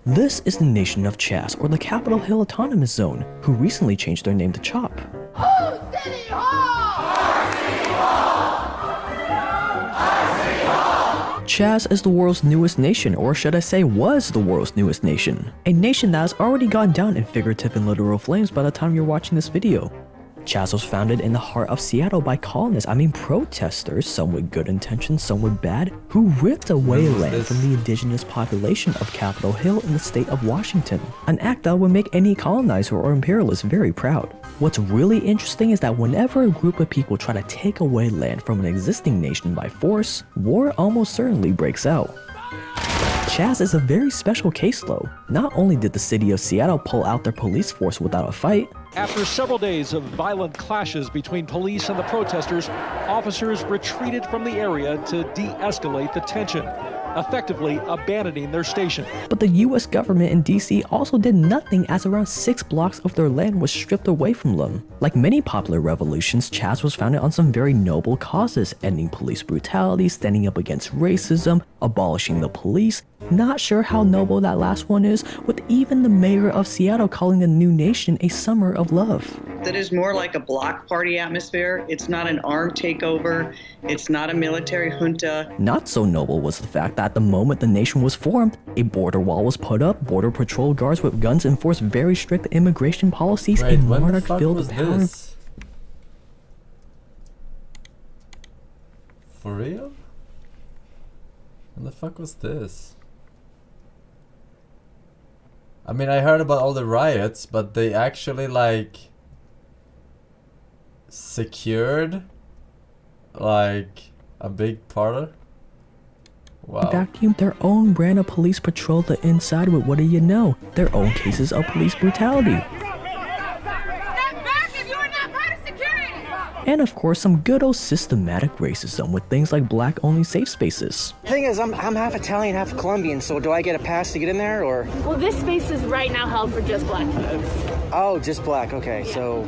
This is the nation of CHAZ, or the Capitol Hill Autonomous Zone, who recently changed their name to CHOP. City Hall! CHAZ is the world's newest nation, or should I say was the world's newest nation. A nation that has already gone down in figurative and literal flames by the time you're watching this video. CHAZ was founded in the heart of Seattle by colonists, protesters, some with good intentions, some with bad, who ripped away land from the indigenous population of Capitol Hill in the state of Washington. An act that would make any colonizer or imperialist very proud. What's really interesting is that whenever a group of people try to take away land from an existing nation by force, war almost certainly breaks out. CHAZ is a very special case though. Not only did the city of Seattle pull out their police force without a fight, after several days of violent clashes between police and the protesters, officers retreated from the area to de-escalate the tension, effectively abandoning their station. But the US government in DC also did nothing, as around 6 blocks of their land was stripped away from them. Like many popular revolutions, CHAZ was founded on some very noble causes: ending police brutality, standing up against racism, abolishing the police. Not sure how noble that last one is, with even the mayor of Seattle calling the new nation a summer of love. That is more like a block party atmosphere. It's not an armed takeover. It's not a military junta. Not so noble was the fact that the moment the nation was formed, a border wall was put up, border patrol guards with guns enforced very strict immigration policies, Wait, a when monarch the fuck filled was with power. this? For real? When the fuck was this? I mean, I heard about all the riots, but they actually like secured like a big part of. Wow. Vacuumed their own brand of police patrol the inside with, what do you know, their own cases of police brutality. And of course, some good old systematic racism with things like black-only safe spaces. Thing is, I'm half Italian, half Colombian, so do I get a pass to get in there, or? Well, this space is right now held for just black folks. Oh, just black, okay, so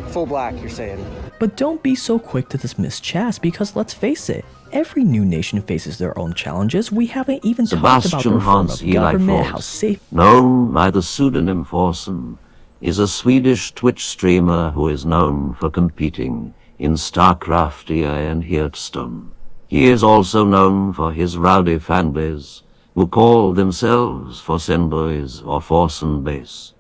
full black, you're saying. But don't be so quick to dismiss CHAZ, because let's face it, every new nation faces their own challenges. We haven't even talked about the reform of government, how safe... known by the pseudonym Forsen, is a Swedish Twitch streamer who is known for competing in StarCraftia and Hearthstone. He is also known for his rowdy fanbase, who call themselves Forsen Boys or Forsen Base.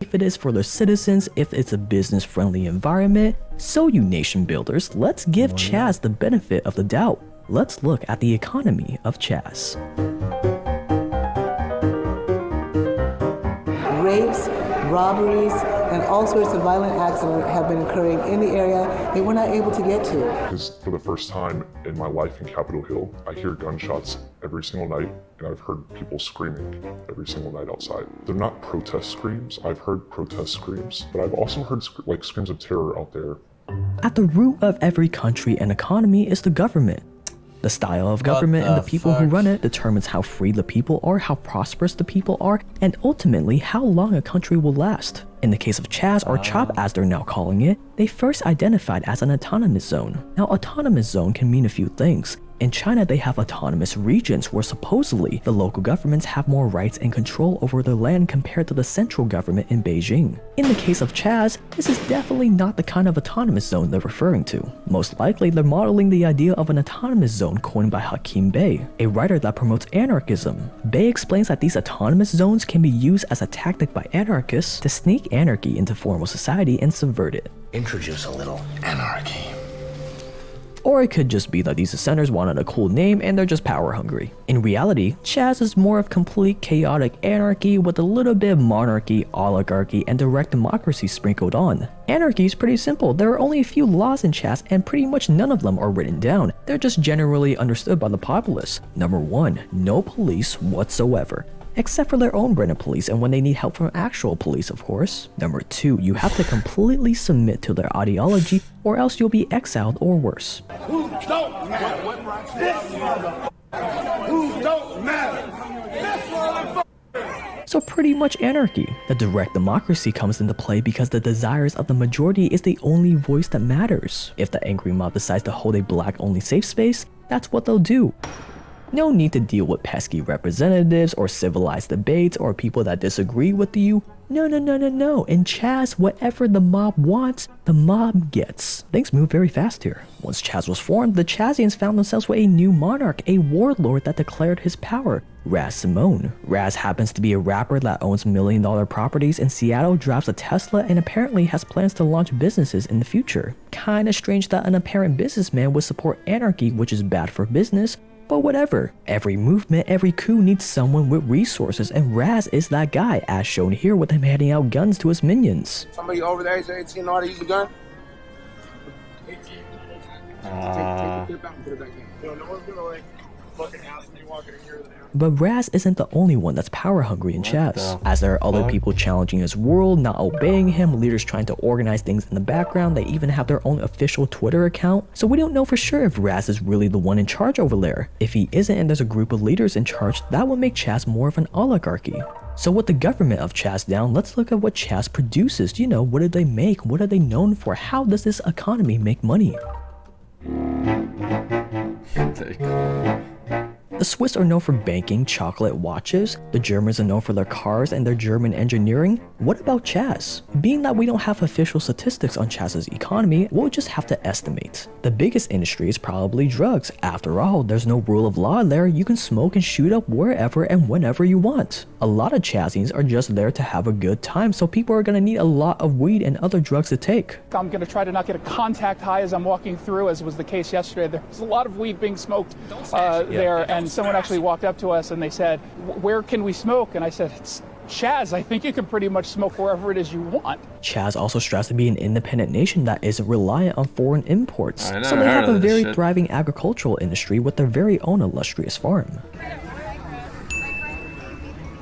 If it is for their citizens, if it's a business-friendly environment, so you nation builders, let's give CHAZ the benefit of the doubt. Let's look at the economy of CHAZ. Rapes, robberies, and all sorts of violent acts have been occurring in the area they were not able to get to. Because for the first time in my life in Capitol Hill, I hear gunshots every single night, and I've heard people screaming every single night outside. They're not protest screams. I've heard protest screams, but I've also heard like screams of terror out there. At the root of every country and economy is the government. The style of government and the people who run it determines how free the people are, how prosperous the people are, and ultimately how long a country will last. In the case of CHAZ, or CHOP as they're now calling it, they first identified as an autonomous zone. Now, autonomous zone can mean a few things. In China, they have autonomous regions where supposedly the local governments have more rights and control over their land compared to the central government in Beijing. In the case of CHAZ, this is definitely not the kind of autonomous zone they're referring to. Most likely, they're modeling the idea of an autonomous zone coined by Hakim Bey, a writer that promotes anarchism. Bey explains that these autonomous zones can be used as a tactic by anarchists to sneak anarchy into formal society and subvert it. Introduce a little anarchy. Or it could just be that these dissenters wanted a cool name and they're just power hungry. In reality, CHAZ is more of complete chaotic anarchy with a little bit of monarchy, oligarchy, and direct democracy sprinkled on. Anarchy is pretty simple. There are only a few laws in CHAZ and pretty much none of them are written down. They're just generally understood by the populace. Number 1, no police whatsoever. Except for their own brand of police and when they need help from actual police, of course. Number 2, you have to completely submit to their ideology or else you'll be exiled or worse. Who don't matter? This who don't matter? So pretty much anarchy. The direct democracy comes into play because the desires of the majority is the only voice that matters. If the angry mob decides to hold a black-only safe space, that's what they'll do. No need to deal with pesky representatives or civilized debates or people that disagree with you. No. In CHAZ, whatever the mob wants, the mob gets. Things move very fast here. Once CHAZ was formed, the Chazians found themselves with a new monarch, a warlord that declared his power, Raz Simone. Raz happens to be a rapper that owns million-dollar properties in Seattle, drives a Tesla, and apparently has plans to launch businesses in the future. Kinda strange that an apparent businessman would support anarchy, which is bad for business, but whatever. Every movement, every coup needs someone with resources, and Raz is that guy, as shown here with him handing out guns to his minions. Somebody over there age 18 know how to use a gun? Take the clip out and put it back in. Yo, no one's gonna like fucking ask me walking in here with an arrow. But Raz isn't the only one that's power hungry in CHAZ, as there are other people challenging his world, not obeying him, leaders trying to organize things in the background. They even have their own official Twitter account, so we don't know for sure if Raz is really the one in charge over there. If he isn't and there's a group of leaders in charge, that would make CHAZ more of an oligarchy. So with the government of CHAZ down, let's look at what CHAZ produces. You know, what do they make? What are they known for? How does this economy make money? The Swiss are known for banking, chocolate, watches. The Germans are known for their cars and their German engineering. What about CHAZ? Being that we don't have official statistics on CHAZ's economy, we'll just have to estimate. The biggest industry is probably drugs. After all, there's no rule of law there. You can smoke and shoot up wherever and whenever you want. A lot of Chazians are just there to have a good time, so people are gonna need a lot of weed and other drugs to take. I'm gonna try to not get a contact high as I'm walking through, as was the case yesterday. There was a lot of weed being smoked there, and someone actually walked up to us and they said, "Where can we smoke?" And I said, "It's CHAZ. I think you can pretty much smoke wherever it is you want." CHAZ also strives to be an independent nation that isn't reliant on foreign imports, I so they have a very thriving agricultural industry with their very own illustrious farm.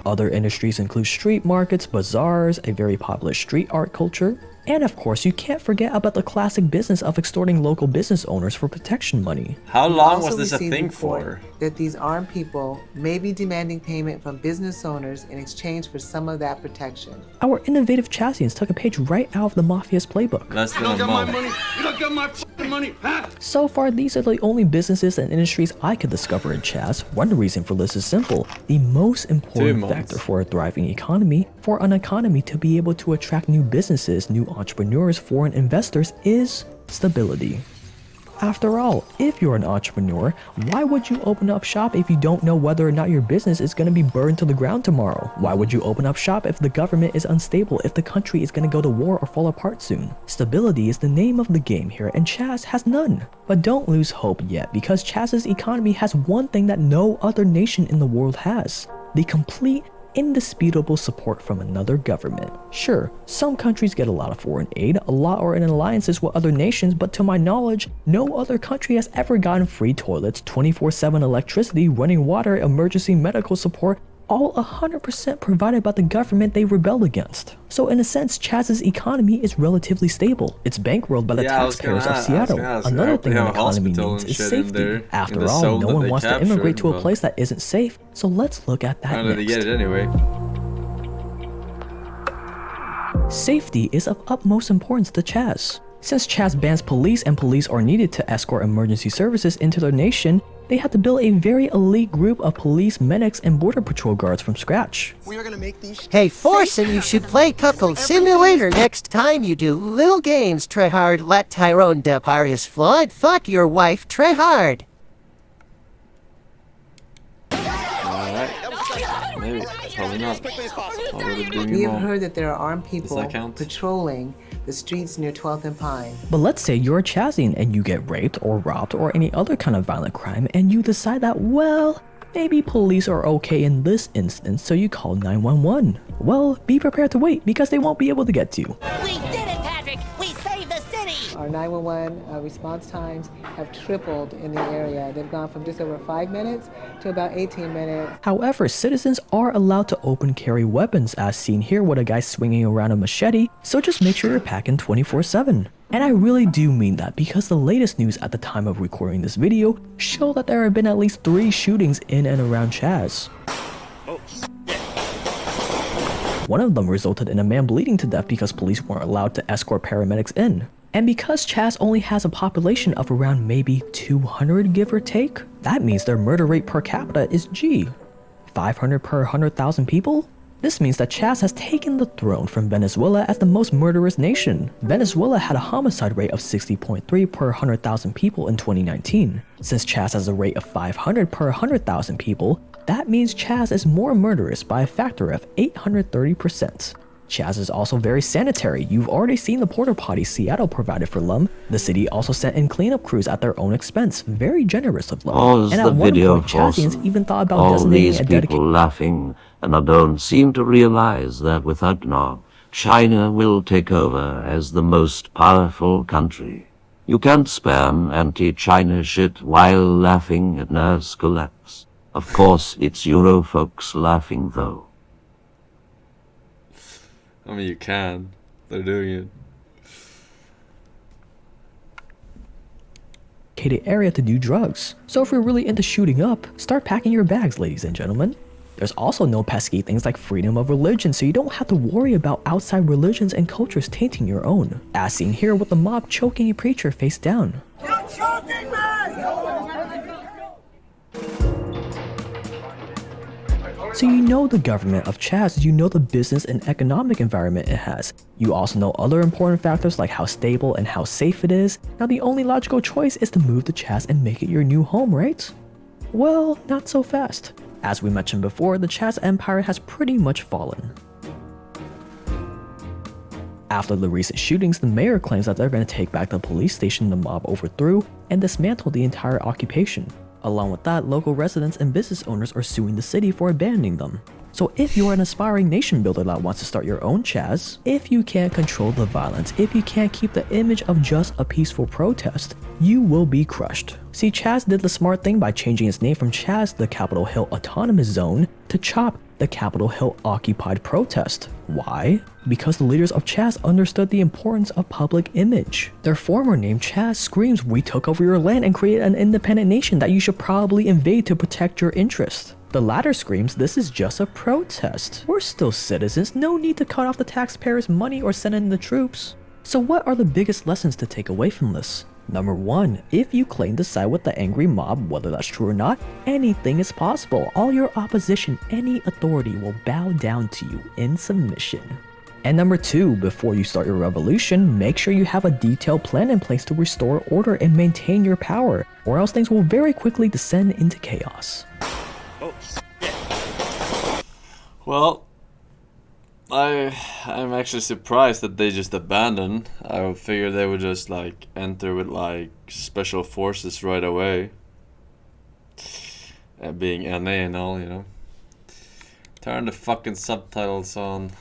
Other industries include street markets, bazaars, a very popular street art culture, and of course you can't forget about the classic business of extorting local business owners for protection money. How long was this a thing for? That these armed people may be demanding payment from business owners in exchange for some of that protection. Our innovative Chazians took a page right out of the Mafia's playbook. Less than a month. You don't get my fucking money, huh? So far, these are the only businesses and industries I could discover in CHAZ. One reason for this is simple. The most important factor for a thriving economy, for an economy to be able to attract new businesses, new entrepreneurs, foreign investors, is stability. After all, if you're an entrepreneur, why would you open up shop if you don't know whether or not your business is going to be burned to the ground tomorrow? Why would you open up shop if the government is unstable, if the country is going to go to war or fall apart soon? Stability is the name of the game here, and CHAZ has none. But don't lose hope yet, because CHAZ's economy has one thing that no other nation in the world has: the complete, indisputable support from another government. Sure, some countries get a lot of foreign aid, a lot are in alliances with other nations, but to my knowledge, no other country has ever gotten free toilets, 24/7 electricity, running water, emergency medical support, all 100% provided by the government they rebel against. So in a sense, CHAZ's economy is relatively stable. It's bankrolled by the taxpayers of Seattle. Another thing an economy needs is safety. After all, no one wants to immigrate to a place that isn't safe, so let's look at that next. They get it anyway. Safety is of utmost importance to CHAZ. Since CHAZ bans police and police are needed to escort emergency services into their nation, they had to build a very elite group of police, medics, and border patrol guards from scratch. We are gonna make these. Hey, Forsen, you should play Cuckold Simulator next time you do little games. Try hard, let Tyrone Deparius flood. Fuck your wife, try hard. Alright. Maybe. Probably not. We have heard that there are armed people patrolling the streets near 12th and Pine. But let's say you're a Chazian and you get raped or robbed or any other kind of violent crime, and you decide that, well, maybe police are okay in this instance, so you call 911. Well, be prepared to wait, because they won't be able to get to you. We did it, Patrick! We saved the city! Our 911 response times have tripled in the area. They've gone from just over 5 minutes to about 18 minutes. However, citizens are allowed to open carry weapons, as seen here with a guy swinging around a machete, so just make sure you're packing 24/7. And I really do mean that, because the latest news at the time of recording this video show that there have been at least 3 shootings in and around CHAZ. One of them resulted in a man bleeding to death because police weren't allowed to escort paramedics in. And because CHAZ only has a population of around maybe 200, give or take, That means their murder rate per capita is G. 500 per 100,000 people? This means that CHAZ has taken the throne from Venezuela as the most murderous nation. Venezuela had a homicide rate of 60.3 per 100,000 people in 2019. Since CHAZ has a rate of 500 per 100,000 people, that means CHAZ is more murderous by a factor of 830%. CHAZ is also very sanitary. You've already seen the porta potties Seattle provided for Lum. The city also sent in cleanup crews at their own expense. Very generous of Lum. Pause And the at one video, point, Chazians Forsen. even thought about All designating these a people dedicated laughing, and I don't seem to realize that without now, China will take over as the most powerful country. You can't spam anti-China shit while laughing at NAS collapse. Of course, it's Euro folks laughing though. I mean, you can. They're doing it. area to do drugs. So if you're really into shooting up, start packing your bags, ladies and gentlemen. There's also no pesky things like freedom of religion, so you don't have to worry about outside religions and cultures tainting your own. As seen here with the mob choking a preacher face down. You're choking me! So you know the government of CHAZ, you know the business and economic environment it has. You also know other important factors like how stable and how safe it is. Now the only logical choice is to move to CHAZ and make it your new home, right? Well, not so fast. As we mentioned before, the CHAZ empire has pretty much fallen. After the recent shootings, the mayor claims that they're going to take back the police station the mob overthrew and dismantle the entire occupation. Along with that, local residents and business owners are suing the city for abandoning them. So if you're an aspiring nation builder that wants to start your own CHAZ, if you can't control the violence, if you can't keep the image of just a peaceful protest, you will be crushed. See, CHAZ did the smart thing by changing its name from CHAZ, the Capitol Hill Autonomous Zone, to CHOP, the Capitol Hill Occupied Protest. Why? Because the leaders of CHAZ understood the importance of public image. Their former name, CHAZ, screams, "We took over your land and created an independent nation that you should probably invade to protect your interests." The latter screams, "This is just a protest. We're still citizens, no need to cut off the taxpayers' money or send in the troops." So what are the biggest lessons to take away from this? Number 1, if you claim to side with the angry mob, whether that's true or not, anything is possible. All your opposition, any authority will bow down to you in submission. And number 2, before you start your revolution, make sure you have a detailed plan in place to restore order and maintain your power, or else things will very quickly descend into chaos. Well, I'm actually surprised that they just abandoned. I would figure they would just like enter with like special forces right away. Being NA and all, you know. Turn the fucking subtitles on.